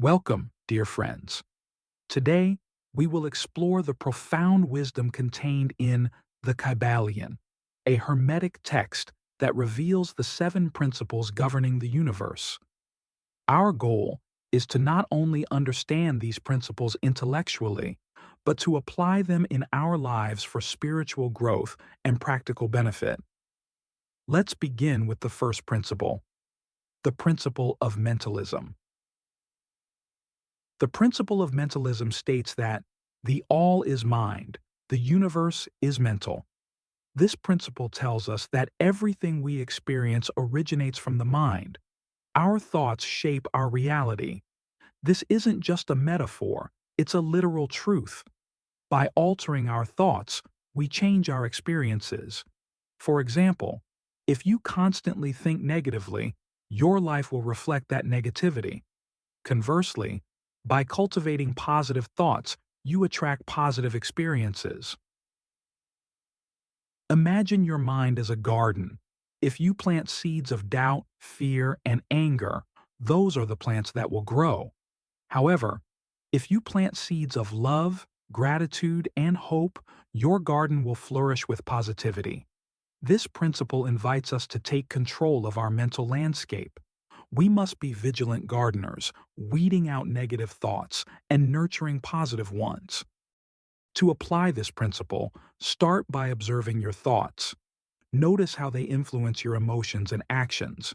Welcome, dear friends. Today, we will explore the profound wisdom contained in the Kybalion, a Hermetic text that reveals the seven principles governing the universe. Our goal is to not only understand these principles intellectually, but to apply them in our lives for spiritual growth and practical benefit. Let's begin with the first principle, the principle of mentalism. The principle of mentalism states that the all is mind, the universe is mental. This principle tells us that everything we experience originates from the mind. Our thoughts shape our reality. This isn't just a metaphor, it's a literal truth. By altering our thoughts, we change our experiences. For example, if you constantly think negatively, your life will reflect that negativity. Conversely, by cultivating positive thoughts, you attract positive experiences. Imagine your mind as a garden. If you plant seeds of doubt, fear, and anger, those are the plants that will grow. However, if you plant seeds of love, gratitude, and hope, your garden will flourish with positivity. This principle invites us to take control of our mental landscape. We must be vigilant gardeners, weeding out negative thoughts and nurturing positive ones. To apply this principle, start by observing your thoughts. Notice how they influence your emotions and actions.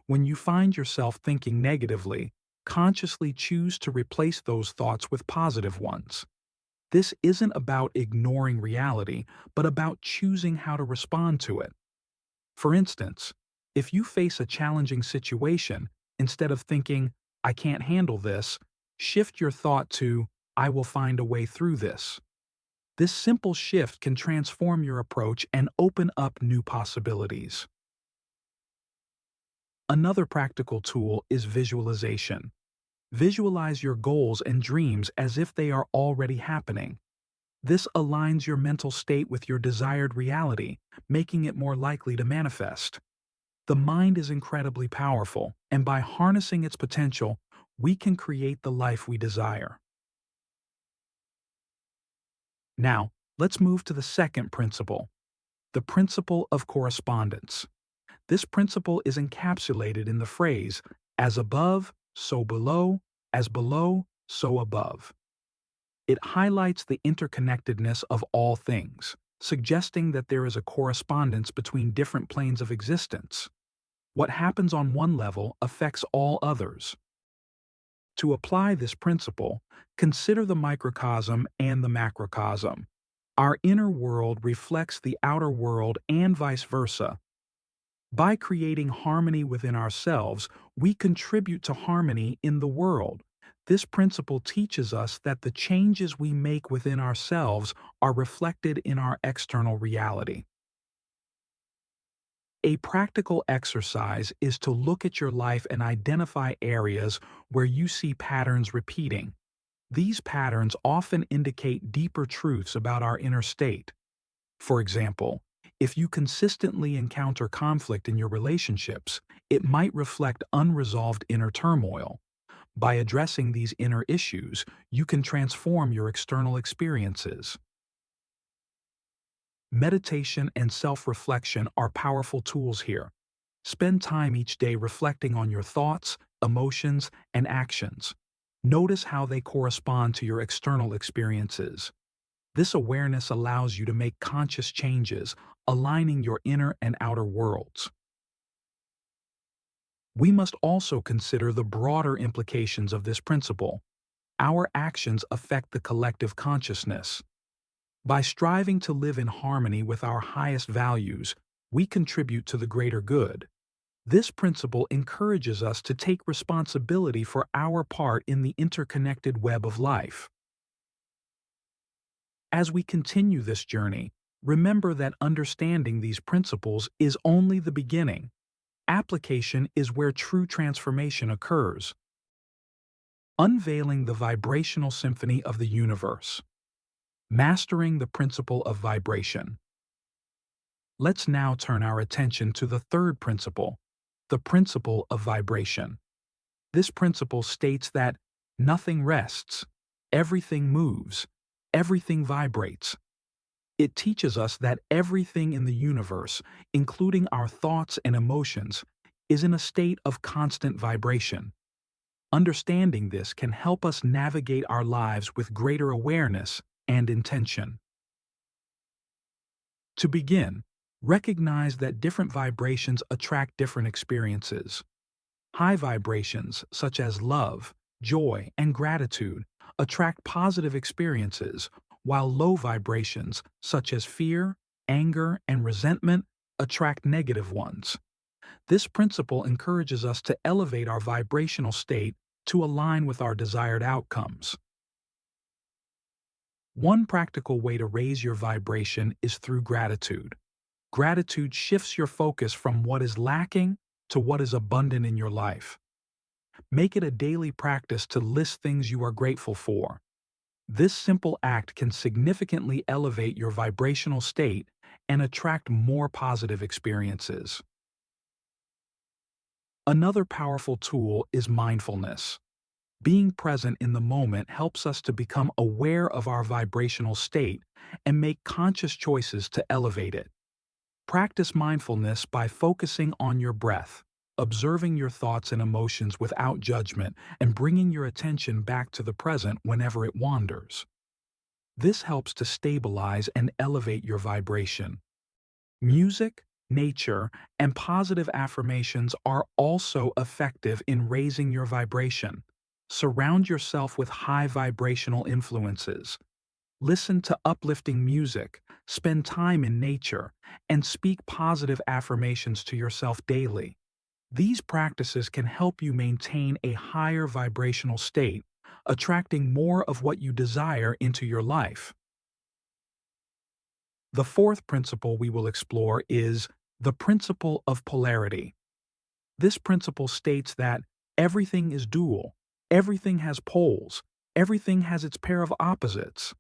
When you find yourself thinking negatively, consciously choose to replace those thoughts with positive ones. This isn't about ignoring reality, but about choosing how to respond to it. For instance, if you face a challenging situation, instead of thinking, I can't handle this, shift your thought to, I will find a way through this. This simple shift can transform your approach and open up new possibilities. Another practical tool is visualization. Visualize your goals and dreams as if they are already happening. This aligns your mental state with your desired reality, making it more likely to manifest. The mind is incredibly powerful, and by harnessing its potential, we can create the life we desire. Now, let's move to the second principle, the principle of correspondence. This principle is encapsulated in the phrase, as above, so below, so above. It highlights the interconnectedness of all things, suggesting that there is a correspondence between different planes of existence. What happens on one level affects all others. To apply this principle, consider the microcosm and the macrocosm. Our inner world reflects the outer world and vice versa. By creating harmony within ourselves, we contribute to harmony in the world. This principle teaches us that the changes we make within ourselves are reflected in our external reality. A practical exercise is to look at your life and identify areas where you see patterns repeating. These patterns often indicate deeper truths about our inner state. For example, if you consistently encounter conflict in your relationships, it might reflect unresolved inner turmoil. By addressing these inner issues, you can transform your external experiences. Meditation and self-reflection are powerful tools here. Spend time each day reflecting on your thoughts, emotions, and actions. Notice how they correspond to your external experiences. This awareness allows you to make conscious changes, aligning your inner and outer worlds. We must also consider the broader implications of this principle. Our actions affect the collective consciousness. By striving to live in harmony with our highest values, we contribute to the greater good. This principle encourages us to take responsibility for our part in the interconnected web of life. As we continue this journey, remember that understanding these principles is only the beginning. Application is where true transformation occurs. Unveiling the vibrational symphony of the universe. Mastering the principle of vibration. Let's now turn our attention to the third principle, the principle of vibration. This principle states that Nothing rests. Everything moves. Everything vibrates. It teaches us that everything in the universe, including our thoughts and emotions, is in a state of constant vibration. Understanding this can help us navigate our lives with greater awareness and intention. To begin, recognize that different vibrations attract different experiences. High vibrations, such as love, joy, and gratitude, attract positive experiences, while low vibrations, such as fear, anger, and resentment, attract negative ones. This principle encourages us to elevate our vibrational state to align with our desired outcomes. One practical way to raise your vibration is through gratitude. Gratitude shifts your focus from what is lacking to what is abundant in your life. Make it a daily practice to list things you are grateful for. This simple act can significantly elevate your vibrational state and attract more positive experiences. Another powerful tool is mindfulness. Being present in the moment helps us to become aware of our vibrational state and make conscious choices to elevate it. Practice mindfulness by focusing on your breath, observing your thoughts and emotions without judgment, and bringing your attention back to the present whenever it wanders. This helps to stabilize and elevate your vibration. Music, nature, and positive affirmations are also effective in raising your vibration. Surround yourself with high vibrational influences. Listen to uplifting music, spend time in nature, and speak positive affirmations to yourself daily. These practices can help you maintain a higher vibrational state, attracting more of what you desire into your life. The fourth principle we will explore is the principle of polarity. This principle states that everything is dual, everything has poles, everything has its pair of opposites.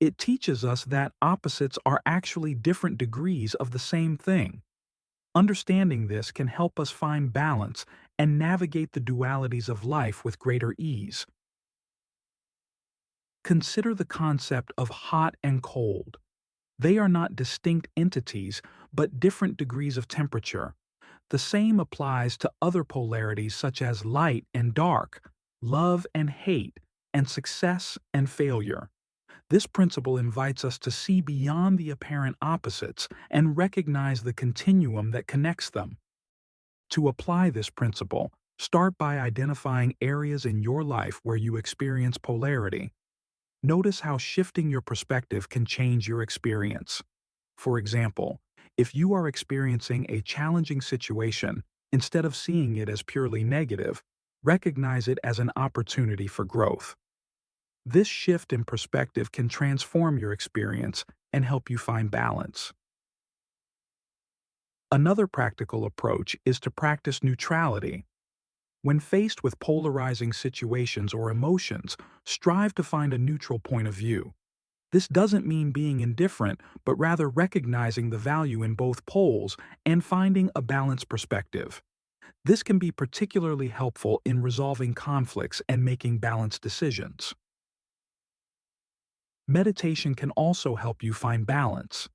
It teaches us that opposites are actually different degrees of the same thing. Understanding this can help us find balance and navigate the dualities of life with greater ease. Consider the concept of hot and cold. They are not distinct entities, but different degrees of temperature. The same applies to other polarities such as light and dark, love and hate, and success and failure. This principle invites us to see beyond the apparent opposites and recognize the continuum that connects them. To apply this principle, start by identifying areas in your life where you experience polarity. Notice how shifting your perspective can change your experience. For example, if you are experiencing a challenging situation, instead of seeing it as purely negative, recognize it as an opportunity for growth. This shift in perspective can transform your experience and help you find balance. Another practical approach is to practice neutrality. When faced with polarizing situations or emotions, strive to find a neutral point of view. This doesn't mean being indifferent, but rather recognizing the value in both poles and finding a balanced perspective. This can be particularly helpful in resolving conflicts and making balanced decisions. Meditation can also help you find balance.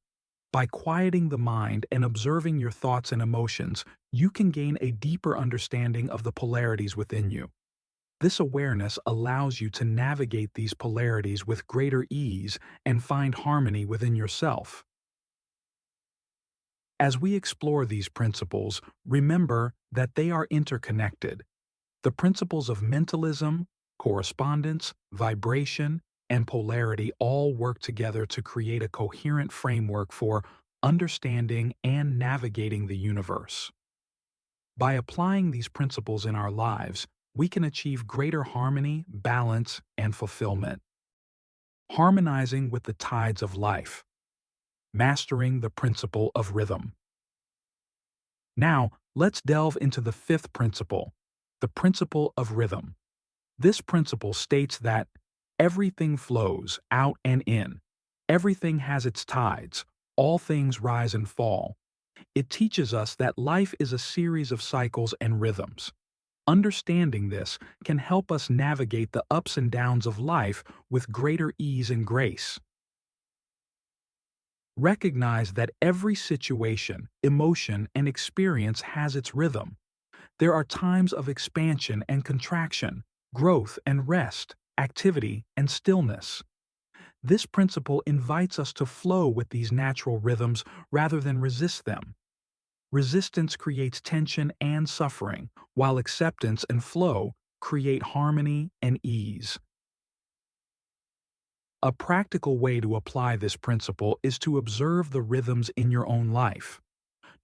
By quieting the mind and observing your thoughts and emotions, you can gain a deeper understanding of the polarities within you. This awareness allows you to navigate these polarities with greater ease and find harmony within yourself. As we explore these principles, remember that they are interconnected. The principles of mentalism, correspondence, vibration, and polarity all work together to create a coherent framework for understanding and navigating the universe. By applying these principles in our lives, we can achieve greater harmony, balance, and fulfillment. Harmonizing with the tides of life. Mastering the principle of rhythm. Now, let's delve into the fifth principle, the principle of rhythm. This principle states that everything flows out and in. Everything has its tides. All things rise and fall. It teaches us that life is a series of cycles and rhythms. Understanding this can help us navigate the ups and downs of life with greater ease and grace. Recognize that every situation, emotion, and experience has its rhythm. There are times of expansion and contraction, growth and rest, activity and stillness. This principle invites us to flow with these natural rhythms rather than resist them. Resistance creates tension and suffering, while acceptance and flow create harmony and ease. A practical way to apply this principle is to observe the rhythms in your own life.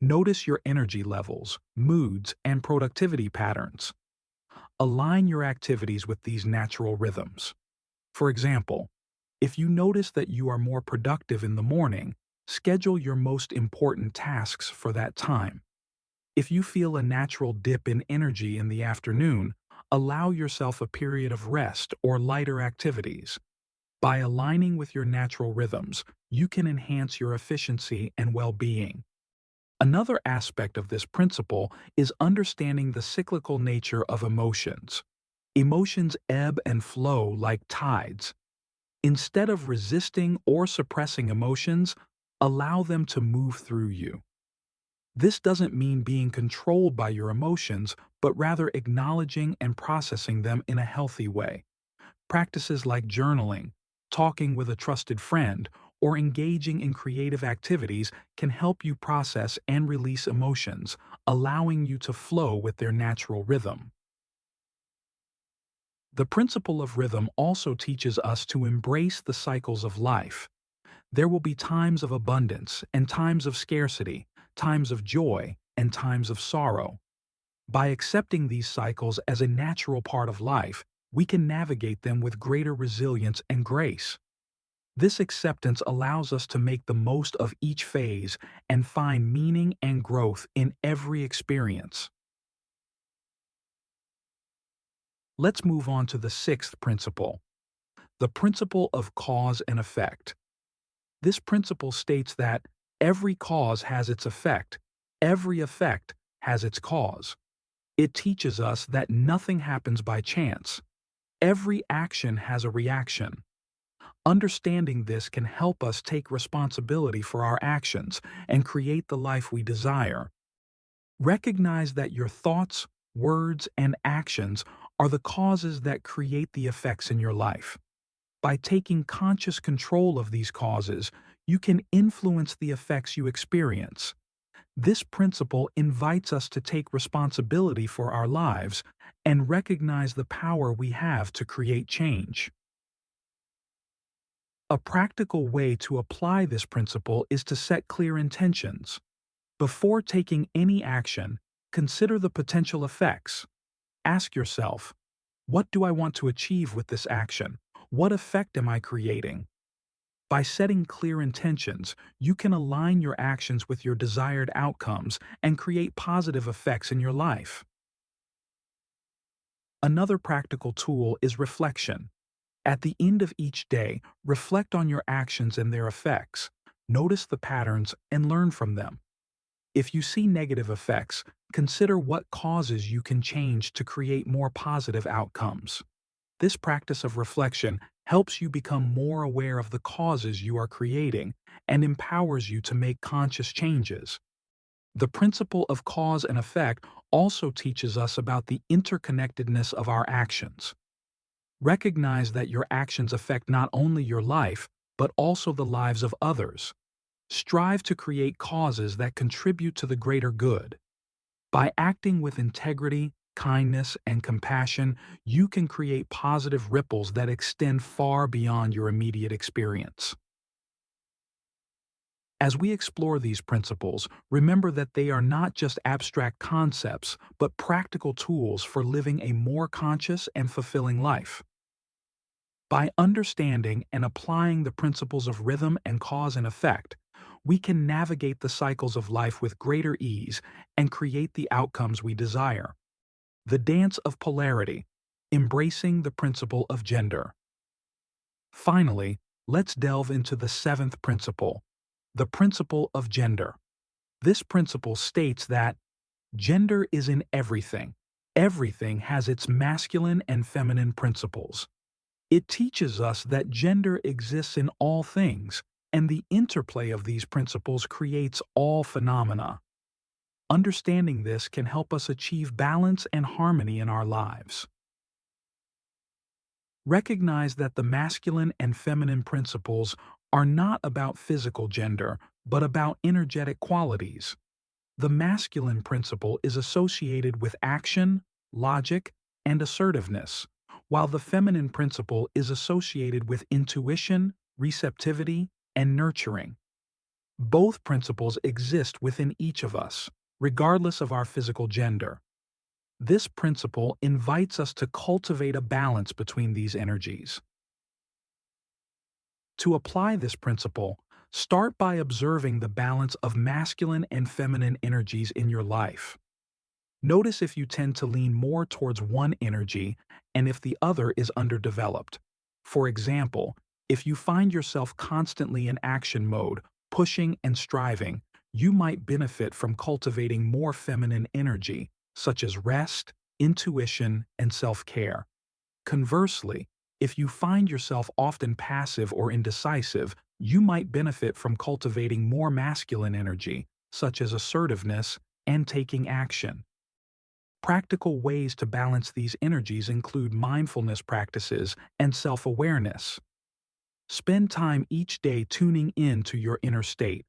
Notice your energy levels, moods, and productivity patterns. Align your activities with these natural rhythms. For example, if you notice that you are more productive in the morning, schedule your most important tasks for that time. If you feel a natural dip in energy in the afternoon, allow yourself a period of rest or lighter activities. By aligning with your natural rhythms, you can enhance your efficiency and well-being. Another aspect of this principle is understanding the cyclical nature of emotions. Emotions ebb and flow like tides. Instead of resisting or suppressing emotions, allow them to move through you. This doesn't mean being controlled by your emotions, but rather acknowledging and processing them in a healthy way. Practices like journaling, talking with a trusted friend, or engaging in creative activities can help you process and release emotions, allowing you to flow with their natural rhythm. The principle of rhythm also teaches us to embrace the cycles of life. There will be times of abundance and times of scarcity, times of joy and times of sorrow. By accepting these cycles as a natural part of life, we can navigate them with greater resilience and grace. This acceptance allows us to make the most of each phase and find meaning and growth in every experience. Let's move on to the sixth principle, the principle of cause and effect. This principle states that every cause has its effect, every effect has its cause. It teaches us that nothing happens by chance. Every action has a reaction. Understanding this can help us take responsibility for our actions and create the life we desire. Recognize that your thoughts, words, and actions are the causes that create the effects in your life. By taking conscious control of these causes, you can influence the effects you experience. This principle invites us to take responsibility for our lives and recognize the power we have to create change. A practical way to apply this principle is to set clear intentions. Before taking any action, consider the potential effects. Ask yourself, what do I want to achieve with this action? What effect am I creating? By setting clear intentions, you can align your actions with your desired outcomes and create positive effects in your life. Another practical tool is reflection. At the end of each day, reflect on your actions and their effects. Notice the patterns and learn from them. If you see negative effects, consider what causes you can change to create more positive outcomes. This practice of reflection helps you become more aware of the causes you are creating and empowers you to make conscious changes. The principle of cause and effect also teaches us about the interconnectedness of our actions. Recognize that your actions affect not only your life, but also the lives of others. Strive to create causes that contribute to the greater good. By acting with integrity, kindness, and compassion, you can create positive ripples that extend far beyond your immediate experience. As we explore these principles, remember that they are not just abstract concepts, but practical tools for living a more conscious and fulfilling life. By understanding and applying the principles of rhythm and cause and effect, we can navigate the cycles of life with greater ease and create the outcomes we desire. The dance of polarity, embracing the principle of gender. Finally, let's delve into the seventh principle, the principle of gender. This principle states that gender is in everything. Everything has its masculine and feminine principles. It teaches us that gender exists in all things, and the interplay of these principles creates all phenomena. Understanding this can help us achieve balance and harmony in our lives. Recognize that the masculine and feminine principles are not about physical gender, but about energetic qualities. The masculine principle is associated with action, logic, and assertiveness, while the feminine principle is associated with intuition, receptivity, and nurturing. Both principles exist within each of us, regardless of our physical gender. This principle invites us to cultivate a balance between these energies. To apply this principle, start by observing the balance of masculine and feminine energies in your life. Notice if you tend to lean more towards one energy and if the other is underdeveloped. For example, if you find yourself constantly in action mode, pushing and striving, you might benefit from cultivating more feminine energy, such as rest, intuition, and self-care. Conversely, if you find yourself often passive or indecisive, you might benefit from cultivating more masculine energy, such as assertiveness and taking action. Practical ways to balance these energies include mindfulness practices and self-awareness. Spend time each day tuning in to your inner state.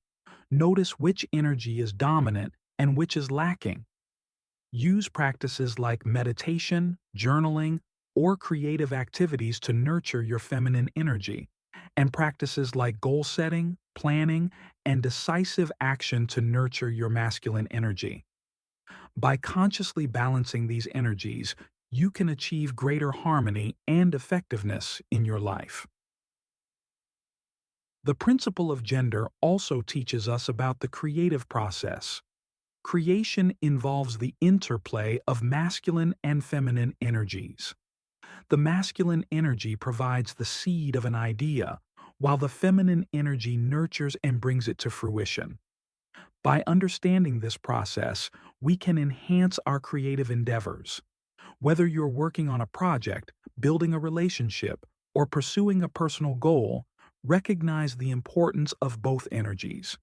Notice which energy is dominant and which is lacking. Use practices like meditation, journaling, or creative activities to nurture your feminine energy, and practices like goal setting, planning, and decisive action to nurture your masculine energy. By consciously balancing these energies, you can achieve greater harmony and effectiveness in your life. The principle of gender also teaches us about the creative process. Creation involves the interplay of masculine and feminine energies. The masculine energy provides the seed of an idea, while the feminine energy nurtures and brings it to fruition. By understanding this process, we can enhance our creative endeavors. Whether you're working on a project, building a relationship, or pursuing a personal goal, recognize the importance of both energies.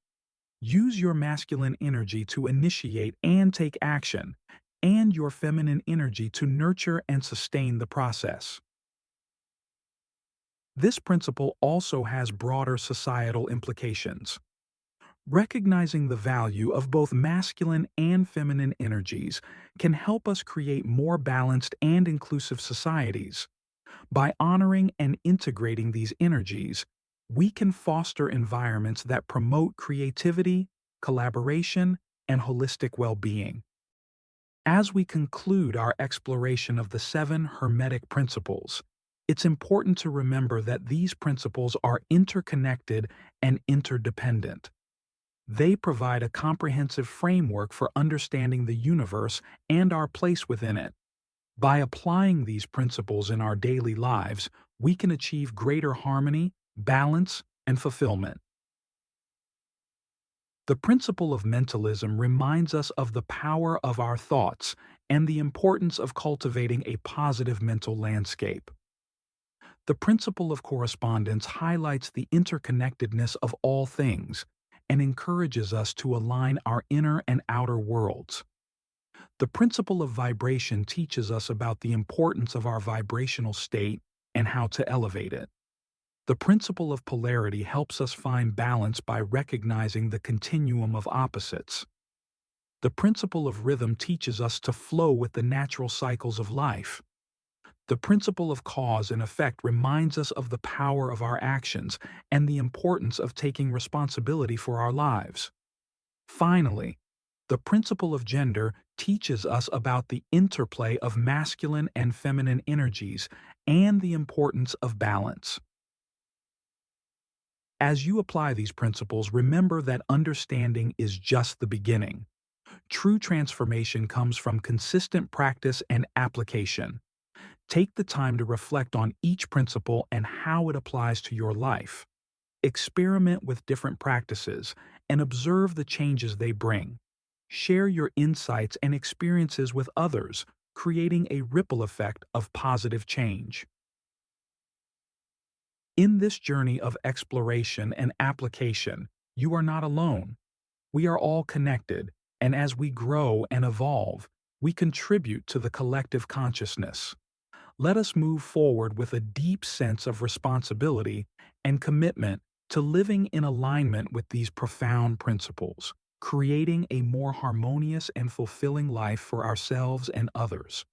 Use your masculine energy to initiate and take action, and your feminine energy to nurture and sustain the process. This principle also has broader societal implications. Recognizing the value of both masculine and feminine energies can help us create more balanced and inclusive societies. By honoring and integrating these energies, we can foster environments that promote creativity, collaboration, and holistic well-being. As we conclude our exploration of the 7 Hermetic principles, it's important to remember that these principles are interconnected and interdependent. They provide a comprehensive framework for understanding the universe and our place within it. By applying these principles in our daily lives, we can achieve greater harmony, balance, and fulfillment. The principle of mentalism reminds us of the power of our thoughts and the importance of cultivating a positive mental landscape. The principle of correspondence highlights the interconnectedness of all things and encourages us to align our inner and outer worlds. The principle of vibration teaches us about the importance of our vibrational state and how to elevate it. The principle of polarity helps us find balance by recognizing the continuum of opposites. The principle of rhythm teaches us to flow with the natural cycles of life. The principle of cause and effect reminds us of the power of our actions and the importance of taking responsibility for our lives. Finally, the principle of gender teaches us about the interplay of masculine and feminine energies and the importance of balance. As you apply these principles, remember that understanding is just the beginning. True transformation comes from consistent practice and application. Take the time to reflect on each principle and how it applies to your life. Experiment with different practices and observe the changes they bring. Share your insights and experiences with others creating a ripple effect of positive change. In this journey of exploration and application, you are not alone. We are all connected, and as we grow and evolve, we contribute to the collective consciousness. Let us move forward with a deep sense of responsibility and commitment to living in alignment with these profound principles, creating a more harmonious and fulfilling life for ourselves and others.